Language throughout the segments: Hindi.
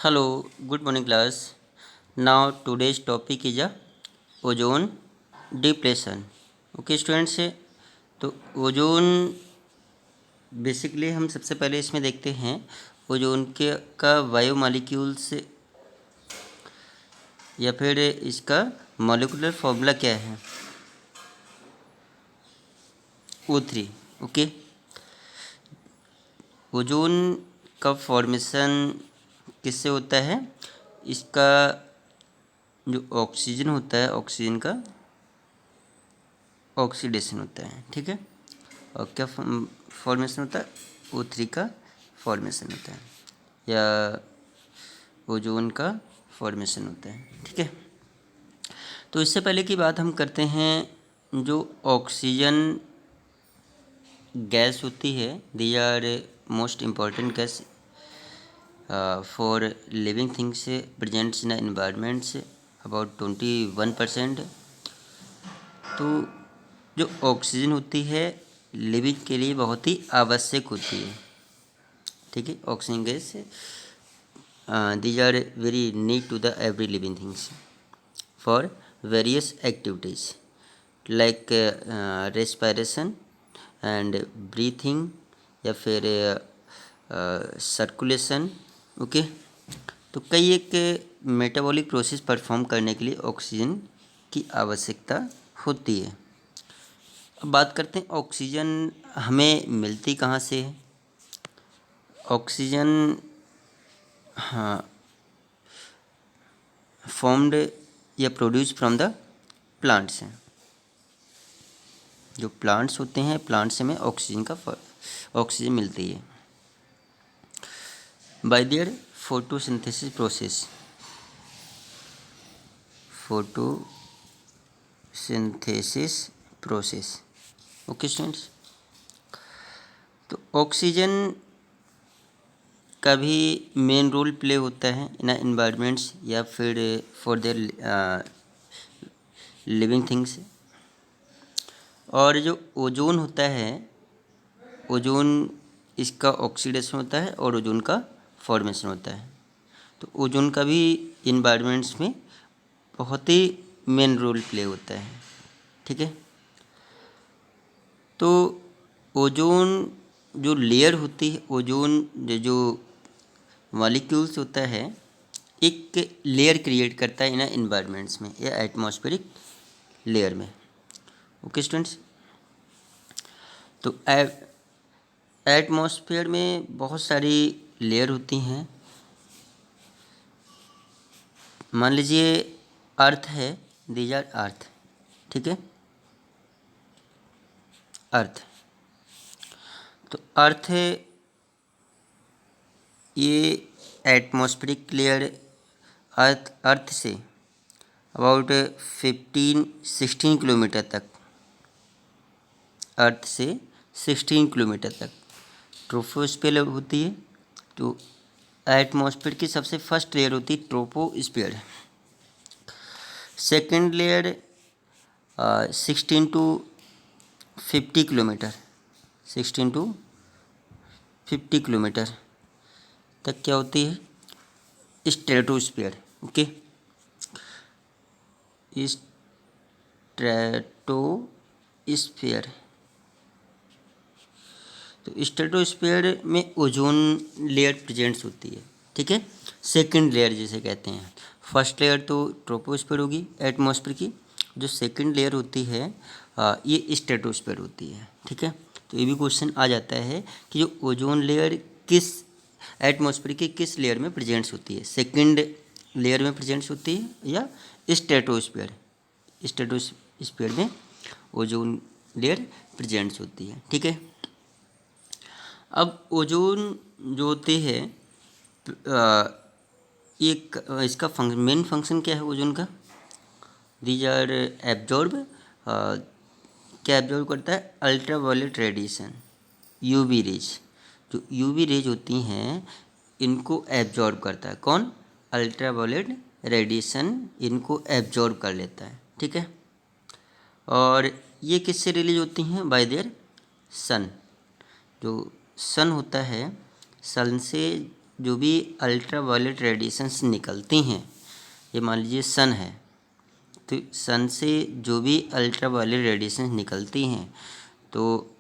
Hello, good morning class. Now today's topic is a ozone depletion. Okay students, तो ओजोन बेसिकली हम सबसे पहले इसमें देखते हैं ओजोन के का बायो मॉलिक्यूल्स या फिर इसका मॉलिक्यूलर फॉर्मूला क्या है। O3। ओके, ओजोन का फॉर्मेशन किससे होता है? इसका जो ऑक्सीजन होता है, ऑक्सीजन का ऑक्सीडेशन होता है, ठीक है। और क्या फॉर्मेशन होता है? O3 का फॉर्मेशन होता है या ओजोन का फॉर्मेशन होता है, ठीक है। तो इससे पहले की बात हम करते हैं, जो ऑक्सीजन गैस होती है, these are most important gas for living things presents in environments about 21%। तो जो ऑक्सीजन होती है लिविंग के लिए बहुत ही आवश्यक होती है, ठीक है। Oxygen gas these are very need to the every living things for various activities like respiration and breathing या फिर सर्कुलेशन। ओके, तो कई एक मेटाबॉलिक प्रोसेस परफॉर्म करने के लिए ऑक्सीजन की आवश्यकता होती है। अब बात करते हैं ऑक्सीजन हमें मिलती कहाँ से है। ऑक्सीजन फॉर्म्ड या प्रोड्यूस फ्रॉम द प्लांट्स हैं। जो प्लांट्स होते हैं, प्लांट से हमें ऑक्सीजन मिलती है bye there photosynthesis process. Photosynthesis process, okay students. तो ऑक्सीजन का भी मेन रोल प्ले होता है इन एनवायरमेंट्स या फिर फॉर देयर लिविंग थिंग्स। और जो ओजोन होता है, ओजोन इसका ऑक्सीडेशन होता है और ओजोन का फॉर्मेशन होता है। तो ओजोन का भी इन्वायरमेंट्स में बहुत ही मेन रोल प्ले होता है, ठीक है। तो ओजोन जो लेयर होती है, ओजोन जो मॉलिक्यूल्स होता है, एक लेयर क्रिएट करता है इन इन्वायरमेंट्स में या एटमॉस्फेरिक लेयर में, ओके स्टूडेंट्स। तो एटमॉस्फेयर में बहुत सारी लेयर होती हैं। मान लीजिए अर्थ है, दीज आर अर्थ, ठीक है। अर्थ, तो अर्थ ये atmospheric layer earth say about 16 kilometre तक, अर्थ से 16 किलोमीटर तक ट्रोपोस्फीयर होती है। तो एटमॉस्फेयर की सबसे फर्स्ट लेयर होती है troposphere. Second layer 16 to 50 kilometre, 16 to 50 kilometre तक क्या होती है? Stratosphere, okay. स्ट्रेटोस्फीयर, तो स्ट्रेटोस्फीयर में ओजोन लेयर प्रेजेंट्स होती है, ठीक है। सेकंड लेयर जिसे कहते हैं, फर्स्ट लेयर तो ट्रोपोस्फीयर होगी एटमॉस्फेयर की, जो सेकंड लेयर होती है ये स्ट्रेटोस्फीयर होती है, ठीक है। तो ये भी क्वेश्चन आ जाता है कि जो ओजोन लेयर किस एटमॉस्फेयर की किस लेयर में प्रेजेंट्स होती है, सेकंड लेयर में प्रेजेंट्स होती है या स्ट्रेटोस्फीयर। स्ट्रेटोस्फीयर में ओजोन लेयर प्रेजेंट्स होती है, ठीक है। अब ओजोन जो होते हैं, एक इसका मेन फंक्शन क्या है ओजोन का? दीज आर एब्जॉर्ब, क्या एब्जॉर्ब करता है? Ultraviolet radiation, UV rays. जो यूवी रेज होती हैं इनको एब्जॉर्ब करता है कौन? अल्ट्रावायलेट रेडिएशन इनको एब्जॉर्ब कर लेता है, ठीक है। और ये किससे रिलीज होती हैं? बाय देयर सन। जो सन होता है, सन से जो भी अल्ट्रा वायलेट रेडिएशंस निकलती हैं, ये मान लीजिए सन है, तो सन से जो भी अल्ट्रा वायलेट रेडिएशंस निकलती हैं, तो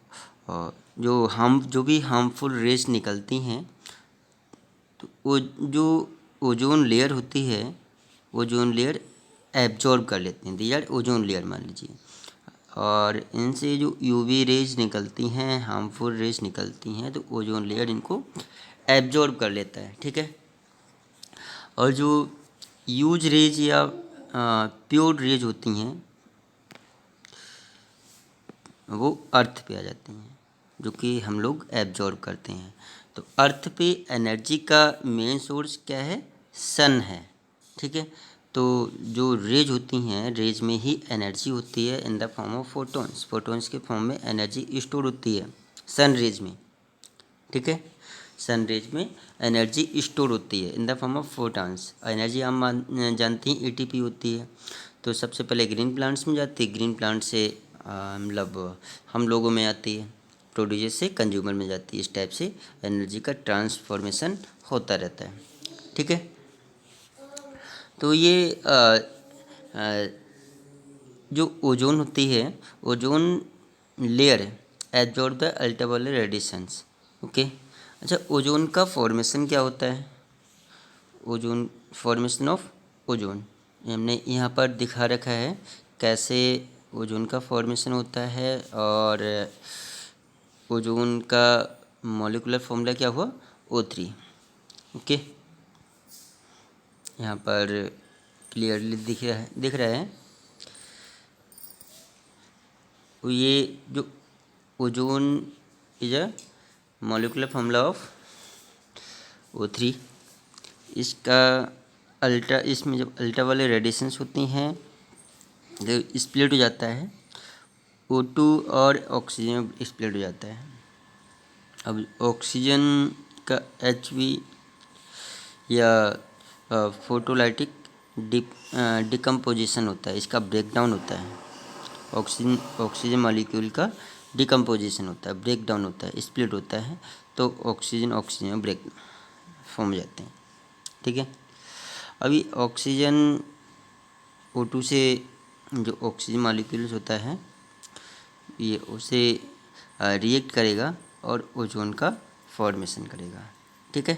जो भी हार्मफुल रेज निकलती हैं, तो वो जो ओजोन लेयर होती है, ओजोन लेयर एब्जॉर्ब कर लेते हैं, दीज आर ओजोन लेयर मान लीजिए। और इनसे जो यूवी रेज निकलती हैं, हार्मफुल रेज निकलती हैं, तो ओजोन लेयर इनको एब्जॉर्ब कर लेता है, ठीक है। और जो यूज रेज या प्योर रेज होती हैं, वो अर्थ पे आ जाती हैं, जो कि हम लोग एब्जॉर्ब करते हैं। तो अर्थ पे एनर्जी का मेन सोर्स क्या है? सन है, ठीक है। तो जो रेज होती हैं, रेज में ही एनर्जी होती है in the form of photons, photons के फॉर्म में एनर्जी स्टोर होती है सन रेज में, ठीक है। सन रेज में एनर्जी स्टोर होती है in the form of photons. Energy हम जानते हैं एटीपी होती है। तो सबसे पहले ग्रीन प्लांट्स में जाती है, ग्रीन प्लांट से मतलब हम लोगों में आती है, प्रोड्यूसर से कंज्यूमर में जाती है। इस टाइप से एनर्जी का ट्रांसफॉर्मेशन होता रहता है, ठीक है। तो ये जो ओजोन होती है, ozone layer absorb the ultraviolet radiations, okay. अच्छा, ओजोन का फॉर्मेशन क्या होता है? ओजोन, फॉर्मेशन ऑफ ओजोन हमने यहाँ पर दिखा रखा है कैसे ओजोन का फॉर्मेशन होता है। और ओजोन का मॉलिक्यूलर फॉर्मूला क्या हुआ? O3, okay. यहाँ पर क्लियरली दिख रहा है। तो ये जो ozone is a molecular formula of O3, इसमें जब अल्ट्रा वाले रेडिएशंस होती हैं, तो स्प्लिट हो जाता है, O2 और ऑक्सीजन स्प्लिट हो जाता है। अब ऑक्सीजन का HV या फोटोलाइटिक डिकम्पोजिशन होता है, इसका ब्रेकडाउन होता है। ऑक्सीजन मॉलिक्यूल का डिकम्पोजिशन होता है, ब्रेकडाउन होता है, स्प्लिट होता है, तो ऑक्सीजन ब्रेक फॉर्म हो जाते हैं, ठीक है। अभी ऑक्सीजन O2 से जो ऑक्सीजन मॉलिक्यूल्स होता है, ये उसे रिएक्ट करेगा और ओजोन का फॉर्मेशन करेगा, ठीक है।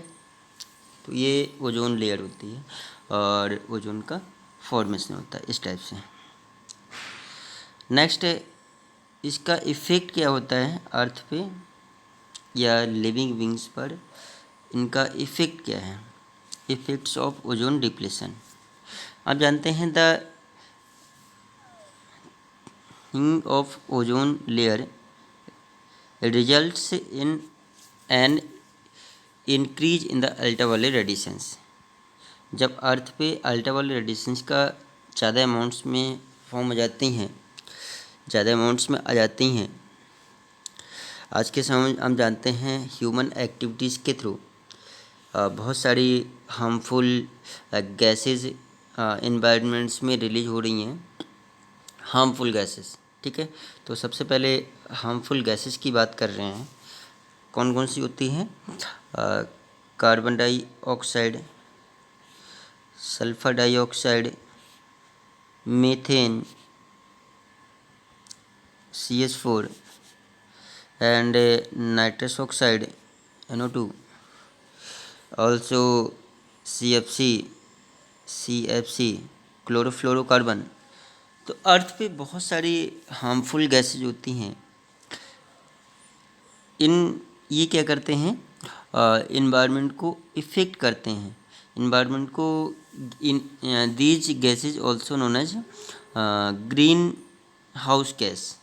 तो ये ओजोन लेयर होती है और ओजोन का फॉर्मेशन होता है इस टाइप से। नेक्स्ट, इसका इफ़ेक्ट क्या होता है अर्थ पे या लिविंग बींग्स पर? इनका इफ़ेक्ट क्या है? Effects of ozone depletion. आप जानते हैं the thinning of ozone layer results in an increase in the ultraviolet radiations. जब अर्थ पे अल्ट्रावायलेट रेडिएशंस का ज़्यादा अमाउंट्स में फॉर्म हो जाती हैं, ज़्यादा अमाउंट्स में आ जाती हैं, आज के समय हम जानते हैं ह्यूमन एक्टिविटीज़ के थ्रू बहुत सारी हार्मफुल गैसेस इन्वायरमेंट्स में रिलीज हो रही हैं, हार्मफुल गैसेस, ठीक है। तो सबसे पहले हार्मफुल गैसेस की बात कर रहे हैं। कौन कौन सी होती हैं? Carbon dioxide, sulphur dioxide, methane, CH4 and nitrous oxide NO2, also CFC, chlorofluorocarbon. तो अर्थ पे बहुत सारी हार्मफुल गैसेज होती हैं। ये क्या करते हैं? इन्वायरमेंट को इफ़ेक्ट करते हैं, इन्वायरमेंट को। These gases also known as green house gas,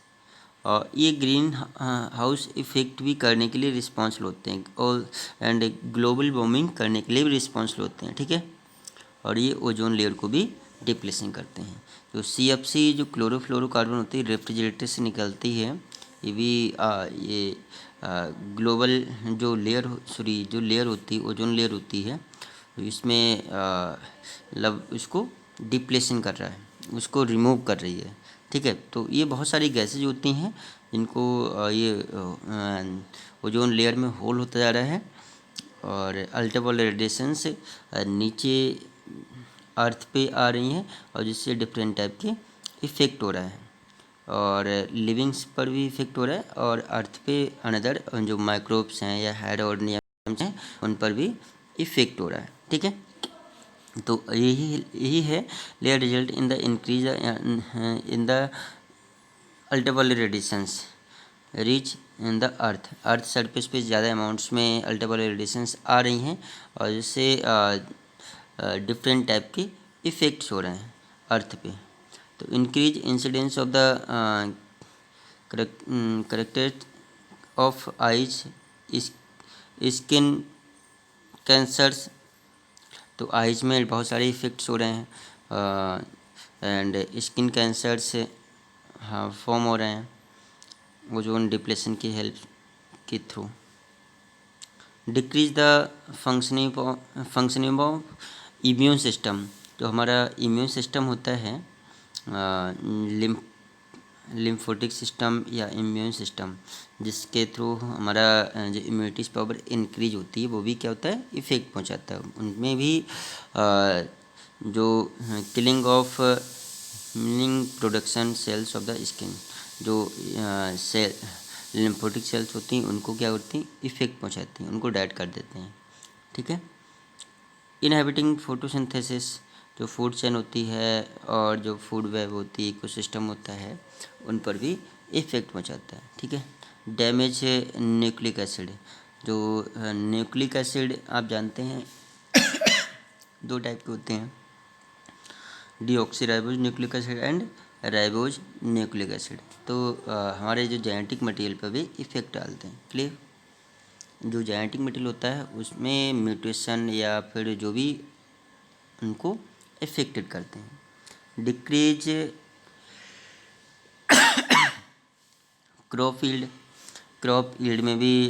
और ये ग्रीन हाउस इफ़ेक्ट भी करने के लिए रिस्पॉन्सिबल होते हैं और एंड ग्लोबल वार्मिंग करने के लिए भी रिस्पॉन्सिबल होते हैं, ठीक है। और ये ओजोन लेयर को भी डिप्लेशन करते हैं। तो CFC जो क्लोरोफ्लोरोकार्बन होती है, रेफ्रिजरेटर से निकलती है, ये भी ये ग्लोबल जो लेयर होती है, ओजोन लेयर होती है, तो इसमें मतलब उसको डिप्लेशन कर रहा है, उसको रिमूव कर रही है, ठीक है। तो ये बहुत सारी गैसेज होती हैं जिनको ये ओजोन लेयर में होल होता जा रहा है और अल्ट्रावायलेट रेडिएशंस नीचे अर्थ पे आ रही हैं और जिससे डिफरेंट टाइप के इफ़ेक्ट हो रहा है, और लिविंग्स पर भी इफ़ेक्ट हो रहा है, और अर्थ पे अनदर जो माइक्रोब्स हैं या हेड ऑर्गेनिजम्स हैं उन पर भी इफ़ेक्ट हो रहा है। ठीक है, तो यही है layer result in the increase in the ultraviolet radiations reach in the earth surface पे ज़्यादा अमाउंट्स में अल्ट्रावायलेट रेडिएशंस आ रही हैं और जिससे डिफरेंट टाइप के इफ़ेक्ट्स हो रहे हैं अर्थ पे। तो increase incidence of the character of eyes skin cancers, तो आइज में बहुत सारे इफ़ेक्ट्स हो रहे हैं एंड स्किन कैंसर्स हाँ फॉर्म हो रहे हैं ओजोन डिप्लेशन की हेल्प के through. Decrease the functioning of immune system, जो हमारा इम्यून सिस्टम होता है लिम्फोटिक सिस्टम या इम्यून सिस्टम, जिसके थ्रू हमारा जो इम्यूनिटी पावर इंक्रीज होती है वो भी क्या होता है इफ़ेक्ट पहुंचाता है। उनमें भी जो killing of milling production cells of the skin, जो सेल लिम्फोटिक सेल्स होती हैं उनको क्या करती हैं इफ़ेक्ट पहुंचाती हैं, उनको डेड कर देते हैं। ठीक है, इनहेबिटिंग फोटोसिंथेसिस, जो फूड चेन होती है और जो फूड वेब होती है इकोसिस्टम होता है उन पर भी इफ़ेक्ट पहुंचाता है। ठीक है, डैमेज न्यूक्लिक एसिड, जो न्यूक्लिक एसिड आप जानते हैं दो टाइप के होते हैं, deoxyribose nucleic acid and ribose nucleic acid. तो हमारे जो जेनेटिक मटेरियल पर भी इफ़ेक्ट डालते हैं। क्लियर, जो जेनेटिक मटेरियल होता है उसमें म्यूटेशन या फिर जो भी उनको इफेक्टेड करते हैं। डिक्रीज क्रॉप यील्ड में भी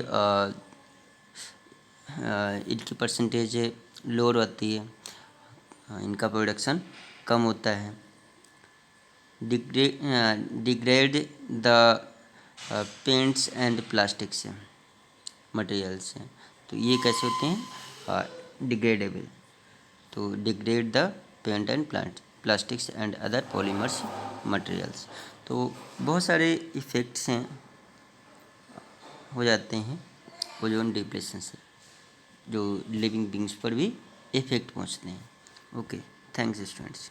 इनकी परसेंटेज लोअर आती है, इनका प्रोडक्शन कम होता है। Degrade the paints and plastics materials हैं, तो ये कैसे होते हैं डिग्रेडेबल, तो degrade the paint and plastics and other polymers materials. तो बहुत सारे इफ़ेक्ट्स हैं हो जाते हैं ओजोन डिप्लेशन से, जो लिविंग बींग्स पर भी इफ़ेक्ट पहुंचते हैं। Okay, thanks students.